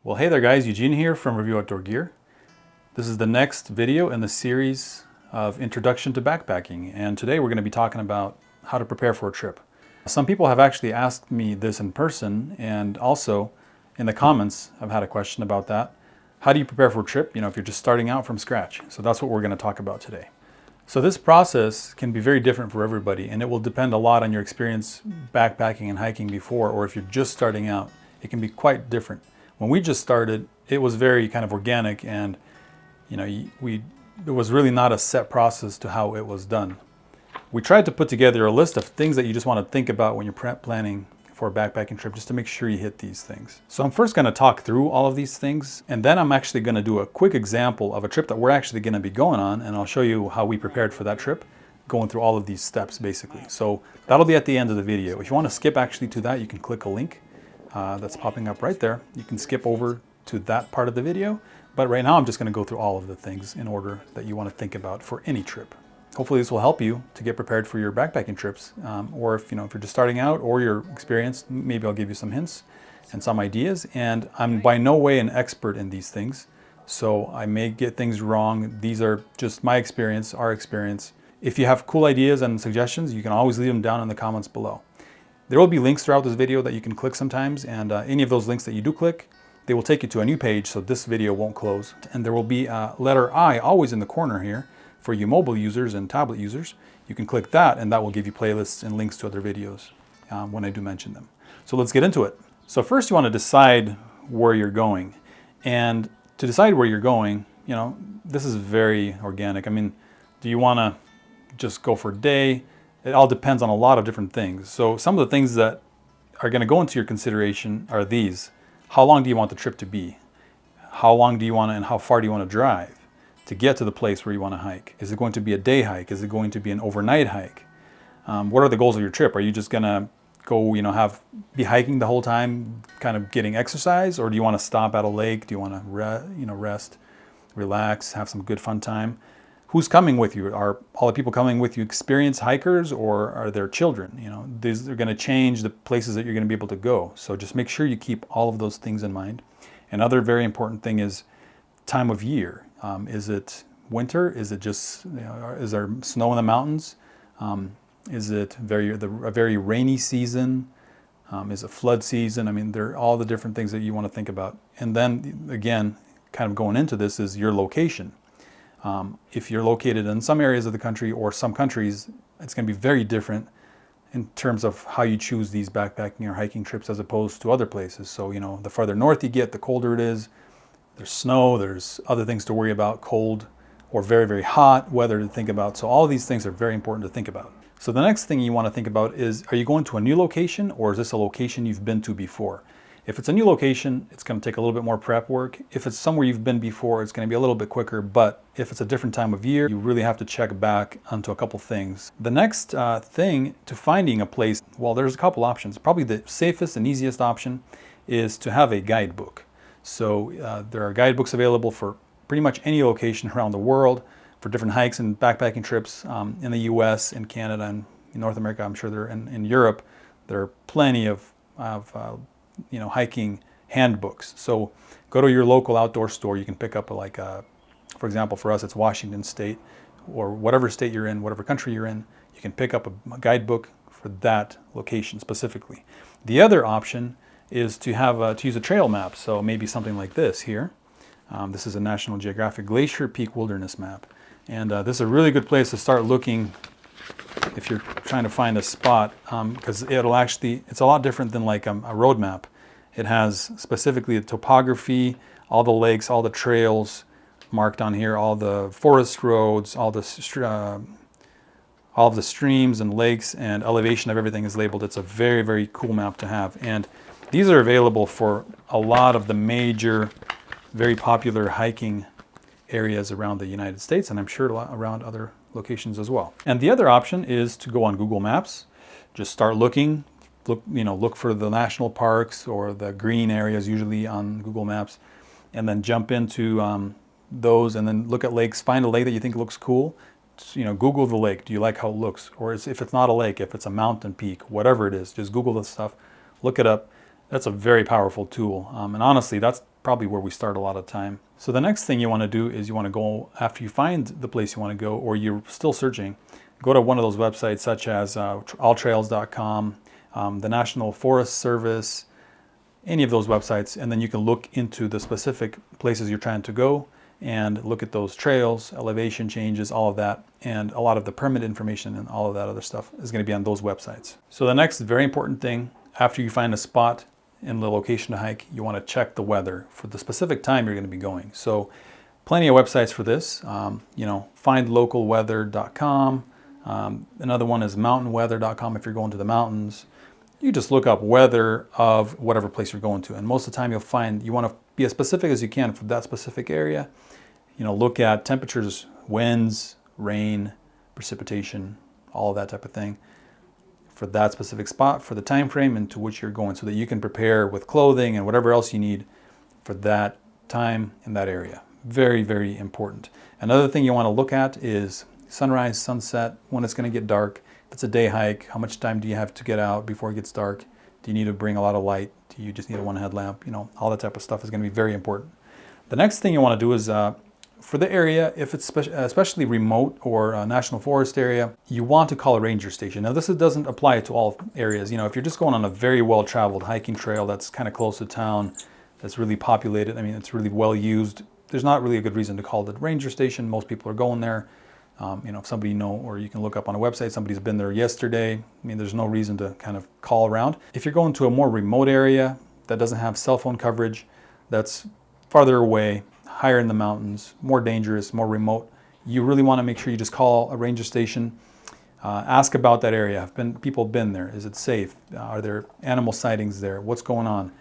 Well, hey there guys, Eugene here from Review Outdoor Gear. This is the next video in the series of Introduction to Backpacking, and today we're going to be talking about how to prepare for a trip. Some people have actually asked me this in person, and also in the comments I've had a question about that. How do you prepare for a trip, if you're just starting out from scratch? So that's what we're going to talk about today. So this process can be very different for everybody, and it will depend a lot on your experience backpacking and hiking before, or if you're just starting out, it can be quite different. When we just started, it was very kind of organic, and it was really not a set process to how it was done. We tried to put together a list of things that you just want to think about when you're planning for a backpacking trip, just to make sure you hit these things. So I'm first going to talk through all of these things, and then I'm actually going to do a quick example of a trip that we're actually going to be going on, and I'll show you how we prepared for that trip, going through all of these steps basically. So that'll be at the end of the video. If you want to skip actually to that, you can click a link that's popping up right there. You can skip over to that part of the video, but right now I'm just going to go through all of the things in order that you want to think about for any trip. Hopefully this will help you to get prepared for your backpacking trips, or if you're just starting out or you're experienced, maybe I'll give you some hints and some ideas. And I'm by no way an expert in these things, so I may get things wrong. These are just my experience, our experience. If you have cool ideas and suggestions, you can always leave them down in the comments below. There will be links throughout this video that you can click sometimes, and any of those links that you do click, they will take you to a new page, so this video won't close. And there will be a letter I always in the corner here for you mobile users and tablet users. You can click that, and that will give you playlists and links to other videos when I do mention them. So let's get into it. So first you want to decide where you're going. And to decide where you're going, this is very organic. I mean, do you want to just go for a day? It all depends on a lot of different things. So some of the things that are going to go into your consideration are these. How long do you want the trip to be? How long do you want to, and how far do you want to drive to get to the place where you want to hike? Is it going to be a day hike? Is it going to be an overnight hike? What are the goals of your trip? Are you just going to go, be hiking the whole time, kind of getting exercise? Or do you want to stop at a lake? Do you want to rest, relax, have some good fun time? Who's coming with you? Are all the people coming with you experienced hikers, or are there children? These are going to change the places that you're going to be able to go. So just make sure you keep all of those things in mind. Another very important thing is time of year. Is it winter? Is it just, is there snow in the mountains? Is it a very rainy season? Is it flood season? I mean, there are all the different things that you want to think about. And then again, kind of going into this is your location. If you're located in some areas of the country or some countries, it's going to be very different in terms of how you choose these backpacking or hiking trips as opposed to other places. So, the farther north you get, the colder it is. There's snow, there's other things to worry about, cold or very, very hot weather to think about. So all of these things are very important to think about. So the next thing you want to think about is, are you going to a new location, or is this a location you've been to before? If it's a new location, it's going to take a little bit more prep work. If it's somewhere you've been before, it's going to be a little bit quicker. But if it's a different time of year, you really have to check back onto a couple things. The next thing to finding a place, well, there's a couple options. Probably the safest and easiest option is to have a guidebook. So there are guidebooks available for pretty much any location around the world for different hikes and backpacking trips in the US, in Canada, and in North America. I'm sure they're in Europe. There are plenty of hiking handbooks. So go to your local outdoor store. You can pick up for example, for us, it's Washington State, or whatever state you're in, whatever country you're in, you can pick up a guidebook for that location specifically. The other option is to use a trail map. So maybe something like this here. This is a National Geographic Glacier Peak Wilderness Map. And this is a really good place to start looking if you're trying to find a spot, because it's a lot different than like a road map. It has specifically the topography, all the lakes, all the trails marked on here, all the forest roads, all of the streams and lakes, and elevation of everything is labeled. It's a very, very cool map to have. And these are available for a lot of the major, very popular hiking areas around the United States, and I'm sure around other locations as well. And the other option is to go on Google Maps. Just start looking, look for the national parks or the green areas usually on Google Maps, and then jump into those, and then look at lakes. Find a lake that you think looks cool. Google the lake. Do you like how it looks? Or if it's not a lake, if it's a mountain peak, whatever it is, just Google this stuff, look it up. That's a very powerful tool. And honestly, that's probably where we start a lot of time. So the next thing you want to do is you want to go, after you find the place you want to go, or you're still searching, go to one of those websites such as alltrails.com, the National Forest Service, any of those websites, and then you can look into the specific places you're trying to go and look at those trails, elevation changes, all of that, and a lot of the permit information and all of that other stuff is going to be on those websites. So the next very important thing, after you find a spot in the location to hike, you want to check the weather for the specific time you're going to be going. So plenty of websites for this, findlocalweather.com. Another one is mountainweather.com if you're going to the mountains. You just look up weather of whatever place you're going to, and most of the time you'll find you want to be as specific as you can for that specific area. Look at temperatures, winds, rain, precipitation, all of that type of thing for that specific spot, for the time frame into which you're going, so that you can prepare with clothing and whatever else you need for that time in that area. Very, very important. Another thing you want to look at is sunrise, sunset, when it's going to get dark. If it's a day hike, how much time do you have to get out before it gets dark? Do you need to bring a lot of light? Do you just need a one headlamp? All that type of stuff is going to be very important. The next thing you want to do is for the area, if it's especially remote or a national forest area, you want to call a ranger station. Now this doesn't apply to all areas. If you're just going on a very well-traveled hiking trail that's kind of close to town, that's really populated, it's really well used, there's not really a good reason to call it a ranger station. Most people are going there. If somebody or you can look up on a website, somebody's been there yesterday, there's no reason to kind of call around. If you're going to a more remote area that doesn't have cell phone coverage, that's farther away, higher in the mountains, more dangerous, more remote, you really want to make sure you just call a ranger station. Ask about that area. Have people been there? Is it safe? Are there animal sightings there? What's going on?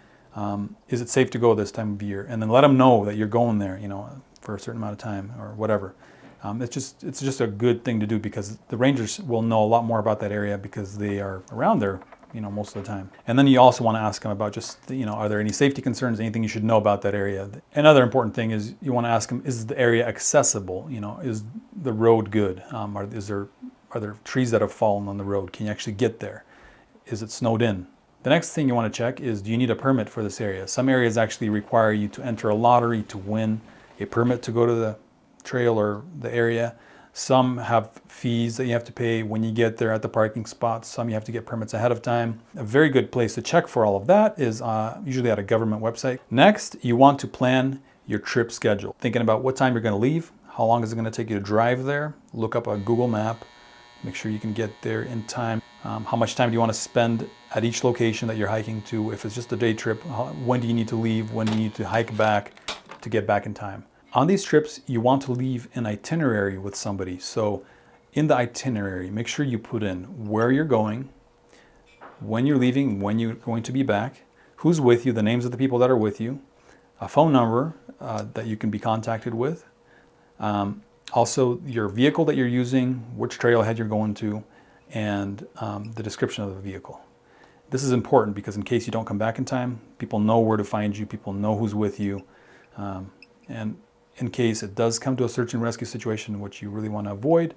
Is it safe to go this time of year? And then let them know that you're going there, for a certain amount of time or whatever. It's just a good thing to do, because the rangers will know a lot more about that area because they are around there, most of the time. And then you also want to ask them about just, are there any safety concerns, anything you should know about that area? Another important thing is you want to ask them, is the area accessible? Is the road good? Are there trees that have fallen on the road? Can you actually get there? Is it snowed in? The next thing you want to check is, do you need a permit for this area? Some areas actually require you to enter a lottery to win a permit to go to the trail or the area. Some have fees that you have to pay when you get there at the parking spots. Some you have to get permits ahead of time. A very good place to check for all of that is usually at a government website. Next, you want to plan your trip schedule. Thinking about what time you're going to leave, how long is it going to take you to drive there. Look up a Google map, make sure you can get there in time. How much time do you want to spend at each location that you're hiking to? If it's just a day trip, when do you need to leave? When do you need to hike back to get back in time? On these trips, you want to leave an itinerary with somebody. So in the itinerary, make sure you put in where you're going, when you're leaving, when you're going to be back, who's with you, the names of the people that are with you, a phone number that you can be contacted with, also your vehicle that you're using, which trailhead you're going to, and the description of the vehicle. This is important because in case you don't come back in time, people know where to find you, people know who's with you, and in case it does come to a search and rescue situation, which you really want to avoid,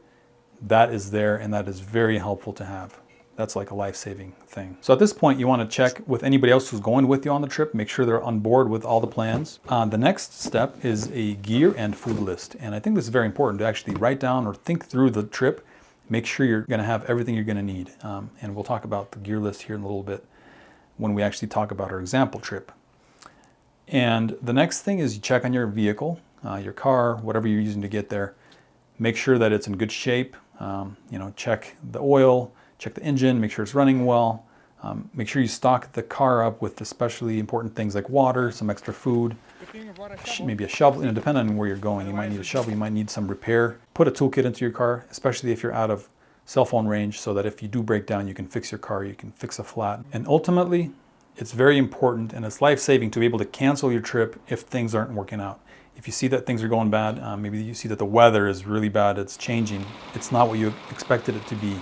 that is there, and that is very helpful to have. That's like a life-saving thing. So at this point, you want to check with anybody else who's going with you on the trip, make sure they're on board with all the plans. The next step is a gear and food list. And I think this is very important to actually write down or think through the trip, make sure you're going to have everything you're going to need. And we'll talk about the gear list here in a little bit when we actually talk about our example trip. And the next thing is you check on your vehicle, your car, whatever you're using to get there. Make sure that it's in good shape. Check the oil, check the engine, make sure it's running well. Make sure you stock the car up with especially important things like water, some extra food, maybe a shovel. Depending on where you're going, you might need a shovel, you might need some repair. Put a toolkit into your car, especially if you're out of cell phone range, so that if you do break down, you can fix your car, you can fix a flat. And ultimately, it's very important and it's life-saving to be able to cancel your trip if things aren't working out. If you see that things are going bad, maybe you see that the weather is really bad, it's changing, it's not what you expected it to be.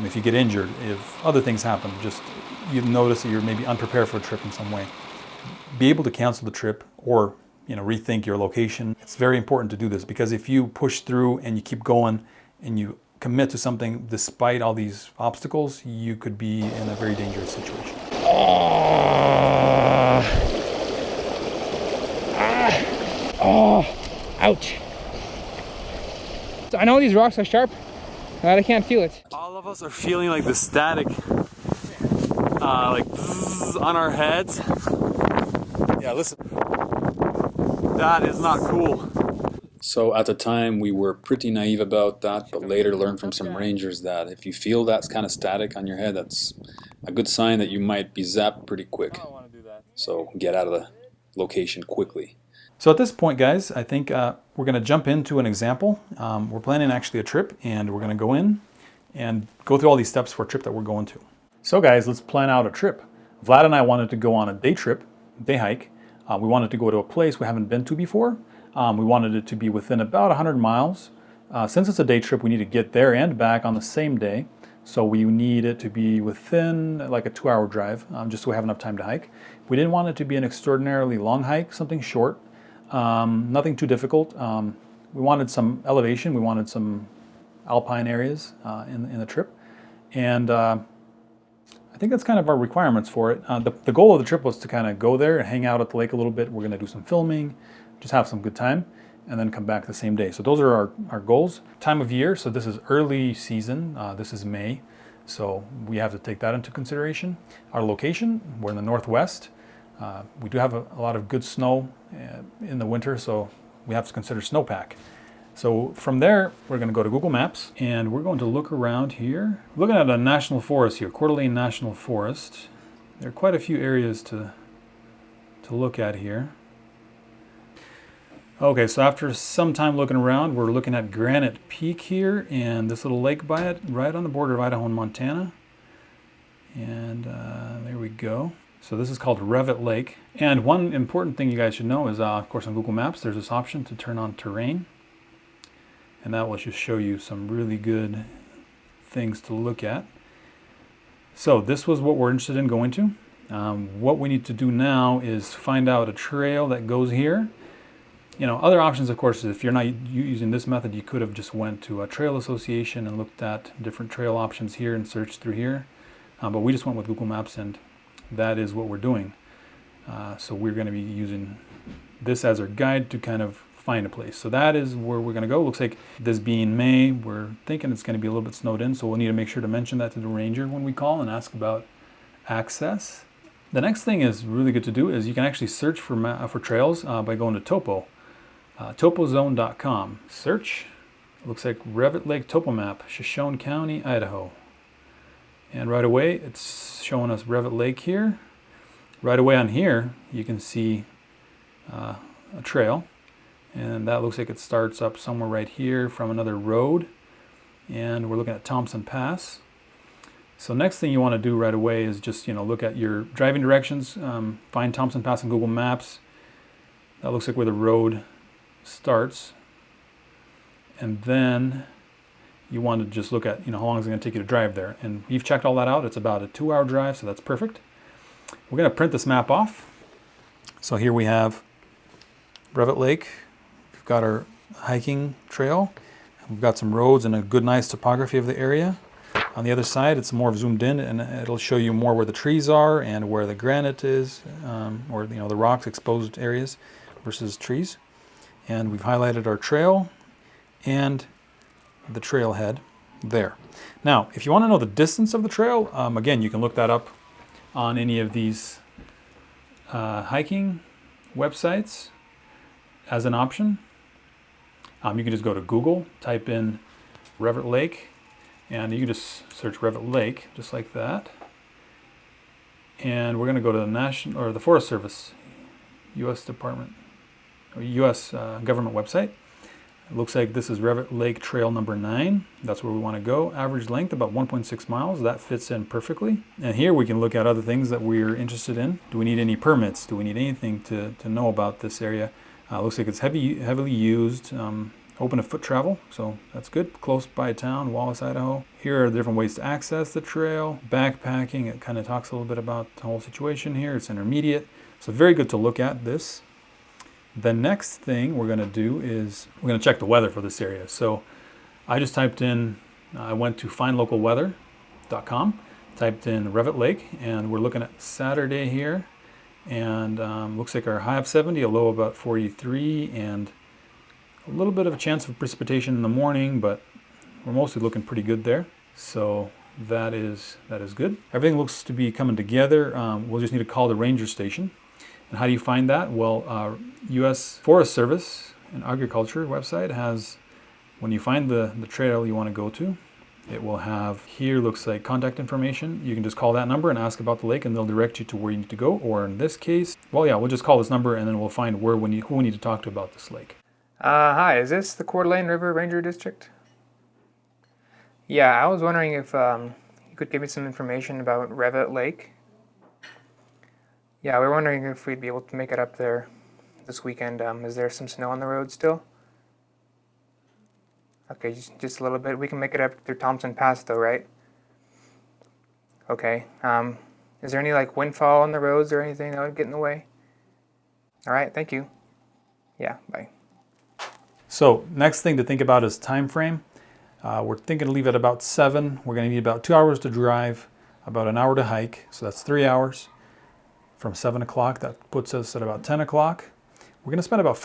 If you get injured, if other things happen, just you notice that you're maybe unprepared for a trip in some way, be able to cancel the trip or rethink your location. It's very important to do this, because if you push through and you keep going and you commit to something despite all these obstacles, you could be in a very dangerous situation. Oh, ouch. I know these rocks are sharp, but I can't feel it. All of us are feeling like the static, like bzzz on our heads. Yeah, listen. That is not cool. So at the time we were pretty naive about that, but later learned from some rangers that if you feel that's kind of static on your head, that's a good sign that you might be zapped pretty quick. So get out of the location quickly. So at this point, guys, I think we're going to jump into an example. We're planning actually a trip, and we're going to go in and go through all these steps for a trip that we're going to. So guys, let's plan out a trip. Vlad and I wanted to go on a day trip, day hike. We wanted to go to a place we haven't been to before. We wanted it to be within about 100 miles. Since it's a day trip, we need to get there and back on the same day. So we need it to be within like a 2-hour drive, just so we have enough time to hike. We didn't want it to be an extraordinarily long hike, something short, nothing too difficult. We wanted some elevation, we wanted some alpine areas in the trip. And I think that's kind of our requirements for it. The goal of the trip was to kind of go there and hang out at the lake a little bit. We're going to do some filming, just have some good time, and then come back the same day. So those are our goals. Time of year, so this is early season. This is May, so we have to take that into consideration. Our location, we're in the Northwest. We do have a lot of good snow in the winter, so we have to consider snowpack. So from there, we're going to go to Google Maps, and we're going to look around here. Looking at a national forest here, Coeur d'Alene National Forest. There are quite a few areas to look at here. Okay, so after some time looking around, we're looking at Granite Peak here, and this little lake by it, right on the border of Idaho and Montana. And there we go. So this is called Revet Lake. And one important thing you guys should know is, of course, on Google Maps, there's this option to turn on terrain. And that will just show you some really good things to look at. So this was what we're interested in going to. What we need to do now is find out a trail that goes here. You know, other options, of course, if you're not using this method, you could have just went to a trail association and looked at different trail options here and searched through here. But we just went with Google Maps, and that is what we're doing. So we're going to be using this as our guide to kind of find a place. So that is where we're going to go. Looks like this being May, we're thinking it's going to be a little bit snowed in, so we'll need to make sure to mention that to the ranger when we call and ask about access. The next thing is really good to do is you can actually search for trails by going to Topo. Topozone.com. Search. It looks like Revet Lake Topo Map, Shoshone County, Idaho. And right away, it's showing us Revet Lake here. Right away on here, you can see a trail. And that looks like it starts up somewhere right here from another road. And we're looking at Thompson Pass. So next thing you want to do right away is just, look at your driving directions. Find Thompson Pass on Google Maps. That looks like where the road starts. And then you want to just look at, how long is it going to take you to drive there. And you've checked all that out. It's about a 2-hour drive, so that's perfect. We're going to print this map off. So here we have Revet Lake. We've got our hiking trail. We've got some roads and a good, nice topography of the area. On the other side, it's more zoomed in, and it'll show you more where the trees are and where the granite is, or the rocks, exposed areas versus trees. And we've highlighted our trail and the trailhead there. Now, if you want to know the distance of the trail, again, you can look that up on any of these hiking websites as an option. You can just go to Google, type in Revet Lake, and you can just search Revet Lake, just like that. And we're going to go to the Forest Service, U.S. Department, or U.S. government website. It looks like this is Revet Lake Trail number 9. That's where we want to go. Average length about 1.6 miles. That fits in perfectly. And here we can look at other things that we're interested in. Do we need any permits? Do we need anything to know about this area? Looks like it's heavily used. Open to foot travel, so that's good. Close by town, Wallace, Idaho. Here are the different ways to access the trail. Backpacking, it kind of talks a little bit about the whole situation here. It's intermediate, so very good to look at this. The next thing we're going to do is we're going to check the weather for this area. So I just typed in, I went to findlocalweather.com, typed in Revet Lake, and we're looking at Saturday here. And looks like our high of 70, a low of about 43, and a little bit of a chance of precipitation in the morning, but we're mostly looking pretty good there. So that is good. Everything looks to be coming together. We'll just need to call the ranger station. And how do you find that? Well, U.S. Forest Service and Agriculture website has, when you find the trail you want to go to, it will have here, looks like contact information. You can just call that number and ask about the lake, and they'll direct you to where you need to go. Or in this case, well, yeah, we'll just call this number and then we'll find who we need to talk to about this lake. Hi, is this the Coeur d'Alene River Ranger District? Yeah, I was wondering if you could give me some information about Revet Lake. Yeah, we're wondering if we'd be able to make it up there this weekend. Is there some snow on the road still? Okay, just a little bit. We can make it up through Thompson Pass though, right? Okay. Is there any like windfall on the roads or anything that would get in the way? All right, thank you. Yeah, bye. So next thing to think about is time frame. We're thinking to leave at about 7. We're going to need about 2 hours to drive, about an hour to hike. So that's 3 hours from 7 o'clock. That puts us at about 10 o'clock. We're going to spend about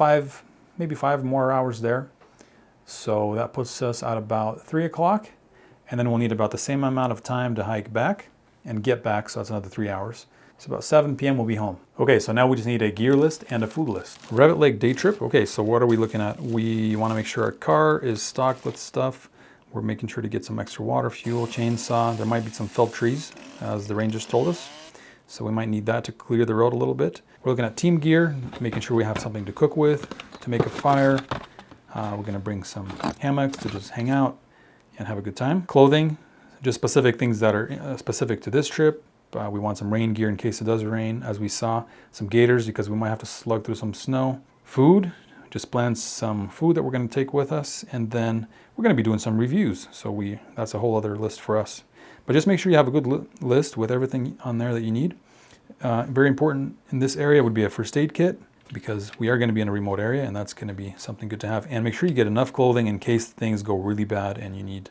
maybe 5 more hours there. So that puts us at about 3 o'clock. And then we'll need about the same amount of time to hike back and get back. So that's another 3 hours. So about 7 p.m. we'll be home. Okay, so now we just need a gear list and a food list. Revet Lake day trip. Okay, so what are we looking at? We want to make sure our car is stocked with stuff. We're making sure to get some extra water, fuel, chainsaw. There might be some felled trees, as the rangers told us. So we might need that to clear the road a little bit. We're looking at team gear, making sure we have something to cook with, to make a fire. We're going to bring some hammocks to just hang out and have a good time. Clothing, just specific things that are specific to this trip. We want some rain gear in case it does rain, as we saw. Some gaiters because we might have to slug through some snow. Food, just plan some food that we're going to take with us, and then we're going to be doing some reviews. So that's a whole other list for us. But just make sure you have a good list with everything on there that you need. Very important in this area would be a first aid kit, because we are going to be in a remote area, and that's going to be something good to have. And make sure you get enough clothing in case things go really bad and you need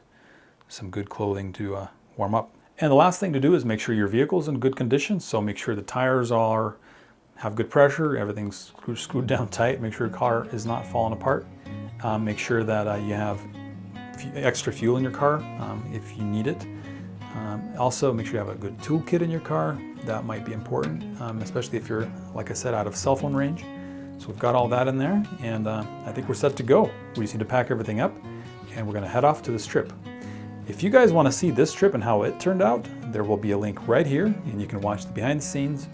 some good clothing to warm up. And the last thing to do is make sure your vehicle's in good condition. So make sure the tires have good pressure, everything's screwed down tight. Make sure your car is not falling apart. Make sure that you have extra fuel in your car if you need it. Also, make sure you have a good toolkit in your car. That might be important, especially if you're, like I said, out of cell phone range. So we've got all that in there, and I think we're set to go. We just need to pack everything up, and we're going to head off to this trip. If you guys want to see this trip and how it turned out, there will be a link right here, and you can watch the behind the scenes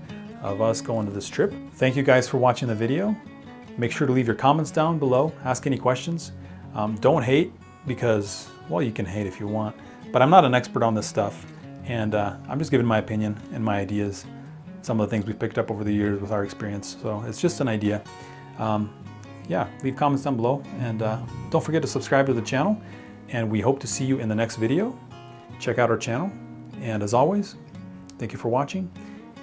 of us going to this trip. Thank you guys for watching the video. Make sure to leave your comments down below. Ask any questions. Don't hate, because, well, you can hate if you want, but I'm not an expert on this stuff, and I'm just giving my opinion and my ideas, some of the things we've picked up over the years with our experience. So it's just an idea. Yeah, leave comments down below, and don't forget to subscribe to the channel, and we hope to see you in the next video. Check out our channel, and as always, thank you for watching,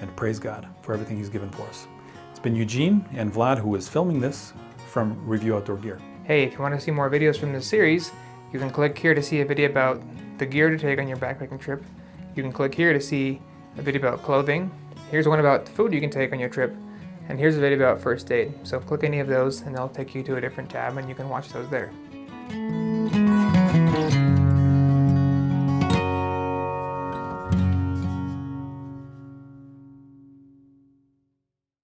and praise God for everything He's given for us. It's been Eugene and Vlad who is filming this from Review Outdoor Gear. Hey, if you want to see more videos from this series, you can click here to see a video about the gear to take on your backpacking trip. You can click here to see a video about clothing. Here's one about the food you can take on your trip. And here's a video about first aid. So click any of those and they'll take you to a different tab and you can watch those there.